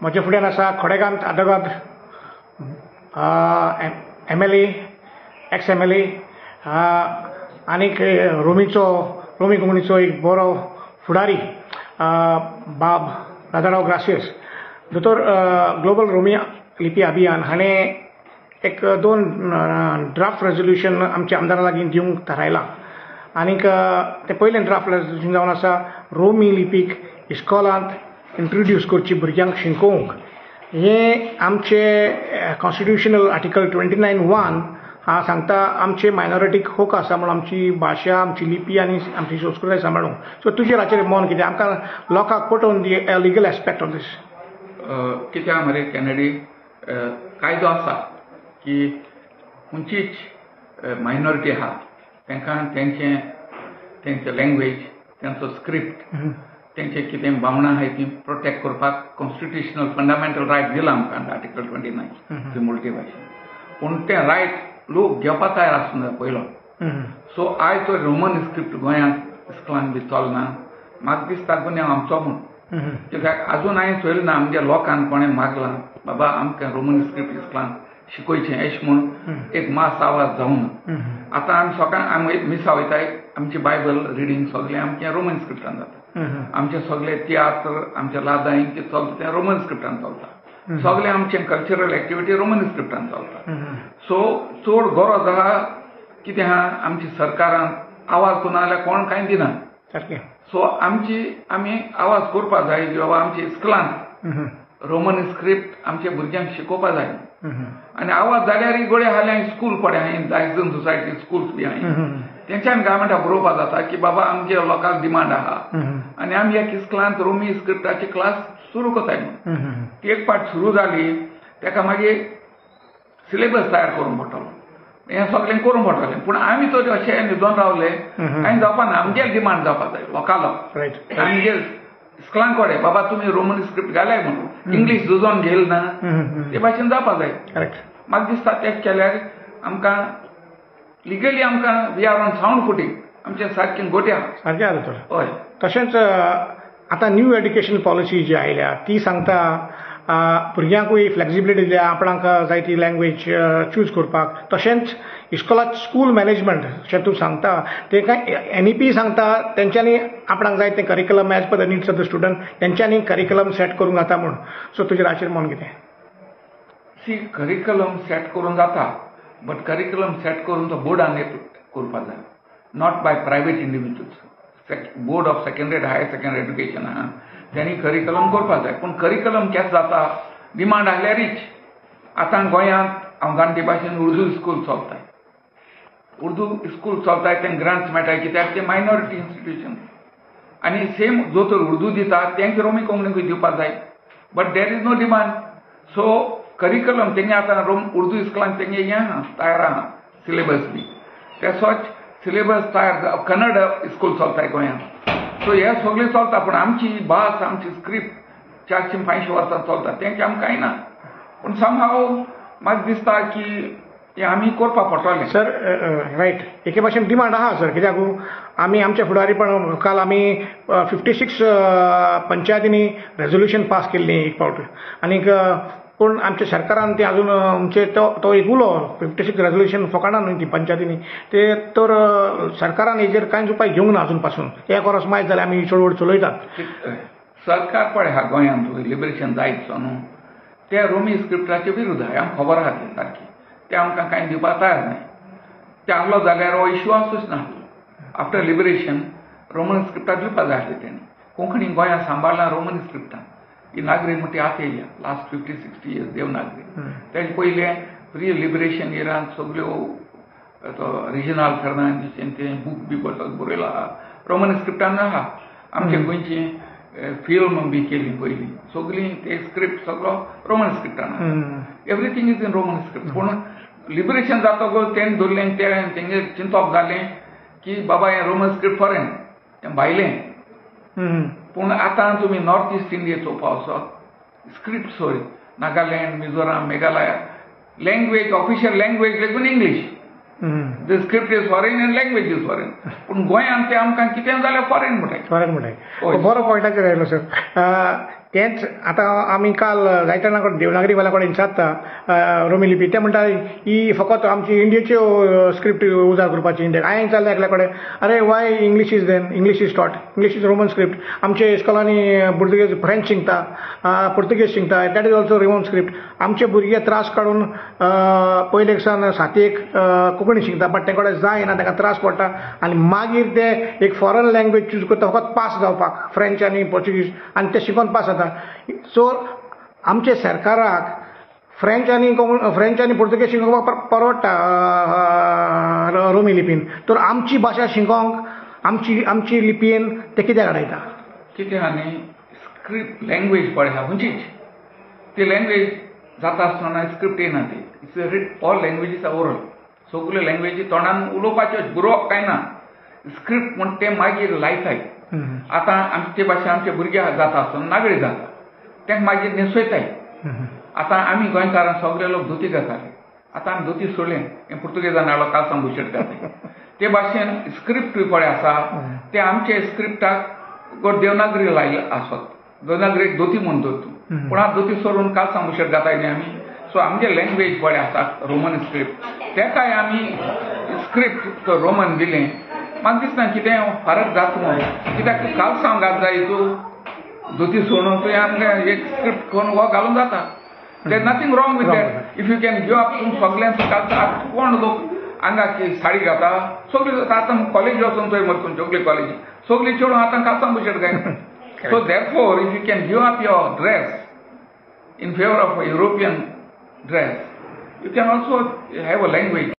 म्हजे फुड्यान आसा खोडेगांत आदवोगाद MLA एक्स MLA आनीक रोमी कोमुनीचो एक बरो फुडारी बाब राजाराव ग्रासियस दोतोर ग्लोबल रोमी लिपी अभियान हाणें एक 2 ड्राफ्ट रेजोल्यूशन आमच्या आमदारां लागीं दिवंक थारायलां आनीक ते पयलें ड्राफ्ट रेजोल्यूशन जावन आसा रोमी लिपीक इस्कॉलांत इंट्रोड्यूस करची भुरग्यांक शिकोवंक हें आमचे कॉन्स्टिट्युशनल आर्टिकल 29(1) हांव सांगता आमचे मायनॉरिटीक हक आसा म्हणून आमची भाशा आमची लिपी आनी आमची संस्कृताय सांबाळूंक सो तुजेर हाचेर मन कितें आमकां लोकांक पटोवन दी लिगल एस्पेक्ट ऑफ दीस कित्याक मरे कॅनेडी कायदो आसा की खंयचीच मायनॉरिटी आहा तांकां तेंचे लँग्वेज तेंचो स्क्रिप्ट तेंचे कितें भावना आहाय ती प्रोटेक्ट करपाक कॉन्स्टिट्युशनल फंडामेंटल रायट दिला आमकां आर्टिकल 29 ती मुलकी भाशेन पूण तें रायट लोक घेवपा तयार आसूं जाय पयलो सो आयज तो रोमन स्क्रिप्ट गोंयांत इस्कॉलान बी चलना म्हाका दिसता गुन्यांव आमचो म्हूण कित्याक आजून हांवें चोयलें ना आमच्या लोकांक कोणें मागलां बाबा आमकां रोमन स्क्रिप्ट इस्कॉलान शिकोवचें अशें म्हूण एक मास आवाज जावना आतां आमी सकाळ आमी मिसा वयताय आमची बायबल रिडींग सगळें आमचें रोमन स्क्रिप्टान जाता आमचे सगळे तियात्र आमचे लादाय ते चलता तें रोमन स्क्रिप्टान चलता सगळे आमचे कल्चरल एक्टिविटी रोमन स्क्रिप्टान चलता सो चड गरज आहा कितें आहा आमची सरकारान आवाज कोना जाल्यार कोण कांय दिना सो आमी आवाज करपा जाय की बाबा आमच्या इस्कॉलांत रोमन स्क्रिप्ट आमच्या भुरग्यांक शिकोवपा जाय आनी आवाज जाल्यार गोडे हाल्या स्कूल पडे हांवें डायजन सोसायटी स्कूल्स बी हांवें तेंच्यान गव्हर्मेंटाक बरोवपा जाता की बाबा आमच्या लोकांक डिमांड आहा आनी आमी एक इस्कॉलांत रोमी स्क्रिप्टाची क्लास सुरू कोताय म्हणून ती एक पाट सुरू जाली तेका मागीर सिलेबस तयार करूंक पडटलो हें सगळें करूंक पडटलें पूण आमी तर अशें न्हिदोन रावले आनी जावपा ना आमगेर डिमांड जावपा जाय लोकालो आमगेर इस्कॉलांक कोडे बाबा तुमी रोमन स्क्रिप्ट घालाय म्हणून इंग्लीश झुजोन घेयल ना ते भाशेन जावपा जाय म्हाका दिसता तें केल्यार आमकां लिगली आमकां वी आर ऑन सावंड फुटींग आमचें सारकें गोट्या सारकें जाता हय तशेंच आतां न्यू एड्युकेशन पॉलिसी जी आयल्या ती सांगता भुरग्यांकूय फ्लेक्सिबिलिटी दिल्या आपणाक जाय ती लँग्वेज चूज करपाक तशेंच इस्कॉलांत स्कूल मॅनेजमेंट अशें तूं सांगता तेका NEP सांगता तेंच्यांनी आपणाक जाय तें curriculum as per the needs of the student तेंच्यांनी करिकुलम सेट करूंक जाता म्हूण सो तुजेर हाचेर मन कितें सी करिकुलम सेट करूंक जाता बट करिकुलम सेट करून तो बोर्डान करपा जाय not by private individuals board of secondary higher secondary education आहा त्यांनी करिकुलम करपा जाय पूण करिकुलम केस जाता डिमांड आहल्यारीच आतां गोंयांत हांव गांधी भाशेन उर्दू स्कूल चलताय उर्दू स्कूल चलताय तें ग्रांट्स मेळटाय कित्याक ते मायनॉरिटी इन्स्टिट्यूशन आनी सेम जो तर उर्दू दिता तेंक रोमी कोंकणीकूय दिवपा जाय but there is no demand so curriculum तेंगे आतां उर्दू इस्कॉलांत तेंगे हें आहा तयार आहा सिलेबस बी ते सोच सिलेबस तयार कन्नड स्कूल चलताय गोंयांत सो हे सगळें चलता पूण आमची भास आमची स्क्रिप्ट 450 वर्सां चलता तेंचे आमकां कांय ना पूण समहाव म्हाका दिसता की हें आमी करपा पडटलें सर रायट एके भाशेन डिमांड आहा सर कित्याक आमी आमच्या फुडारीपण काल आमी 56 पंचायतींनी रेजोल्यूशन पास केल्लीं एक फावट आनीक पूण आमच्या सरकारान ते अजून आमचे तो एक उलो 56 रेजोल्यूशन फकाणा न्हय ती पंचायतींनी ते तर सरकारान हेजेर कांयच उपाय घेवंक ना अजून पासून एक वर्स मायज जाल्यार आमी चळवळ चलयतात सरकार पळय हा गोंयांत लिबरेशन जायत न्हू ते रोमी स्क्रिप्टाचे विरुद्ध आहा आमकां खबर आहा ती सारकी ते आमकां कांय दिवपाक तयार नाय ते आहलो जाल्यार हो इश्यू आसूच ना आफ्टर लिबरेशन रोमन स्क्रिप्टाक दिवपाक जाय आसलें तेणी कोंकणी गोंयांत सांबाळना रोमन स्क्रिप्टान ही नागरी म्हणटी आत येयल्या लास्ट 50-60 इयर्स देवनागरी तेजे पयलें प्री लिबरेशन इरान सगळ्यो रिजनल फर्नांडीस ते बूक बी बरयला रोमन स्क्रिप्टान आहा आमचे गोंयची फिल्म बी केली पयलीं सगळीं ते स्क्रिप्ट सगळो रोमन स्क्रिप्टान everything is in Roman script पूण लिबरेशन जातकच तेणें धरलें तेंगे चिंतप जालें की बाबा हें रोमन स्क्रिप्ट फॉरेन हें भायलें पूण आतां तुमी नॉर्थ इस्ट इंडिया चोवपा वचत स्क्रिप्ट सोय Nagaland Mizoram Meghalaya language official language lagoon English the script is foreign end language is foreign पूण गोंयांत ते आमकां कितें जाल्यार फॉरेन म्हणटाय बरो पॉयंटाचेर आयलो सर तेंच आतां आमी काल जायत्या कडेन देवनागरी वाल्या कडेन विचारता रोमी लिपी ते म्हणटा ही फकत आमची इंडियेच्यो स्क्रिप्ट उजार करपाची इंडियेक हांवें विचारलें एकल्या कडेन अरे why English is then English is taught English is Roman script आमचे इस्कॉलांनी पुर्तुगेज फ्रेंच शिकता पुर्तुगेज शिकता that is also Roman script आमचे भुरगे त्रास काडून पयलेक सावन सातयेक कोंकणी शिकता बट ते कडेन जायना ताका त्रास पडटा आनी मागीर ते एक फॉरेन लँग्वेज चूज करता फकत पास जावपाक फ्रेंच आनी पोर्चुगीज आनी ते शिकून पास जाता सो आमचे सरकाराक फ्रेंच आनी पुर्तुगेज शिकोवपाक परवडटा रोमी लिपीन तर आमची भाशा शिकोवंक आमची लिपयेन ते कित्याक अडयता कितें आहा न्ही स्क्रिप्ट लँग्वेज पळय आहा खंयचीच ती लँग्वेज जाता आसतना स्क्रिप्ट येना ती it's all languages are oral सगल्यो लँग्वेजी तोंडान उलोवपाच्यो बरोवप कांय ना स्क्रिप्ट म्हण ते मागीर लायताय आतां आमचे भाशा आमचे भुरगे जाता आसतना नागडी जाता तेंक मागीर न्हेसयताय आतां आमी गोंयकारां सगळे लोक धोती घाताले आतां आमी धोती सोडलें हें पुर्तुगेजान हाडलो कालसां बुशेट घातले ते भाशेन स्क्रिप्ट पळय आसा ते आमचे स्क्रिप्टाक देवनागरी लायले आसत देवनागरीक धोती म्हूण धरतू पूण आतां धोती सोडून कालसां बुशेट घाताय न्ही आमी सो आमचे लँग्वेज पळय आसा रोमन स्क्रिप्ट तेकाय आमी स्क्रिप्ट रोमन दिलें म्हाका दिसना कितें फरक जाता म्हणून कित्याक तूं कालसां घात जाय तूं धोती सोडून तुवें आमकां एक स्क्रिप्ट करून हो घालून जाता there nothing wrong with that if you can give up तुम सगळ्यांचो घालता कोण लोक आंगाक साडी घाता सगळीं आतां कॉलेज वचून थंय मरतून सगळी कॉलेज सगळीं चेडूं आतां कालसां बुशेट घायना so therefore if you can give up your dress in favor of a European dress, you can also have a language.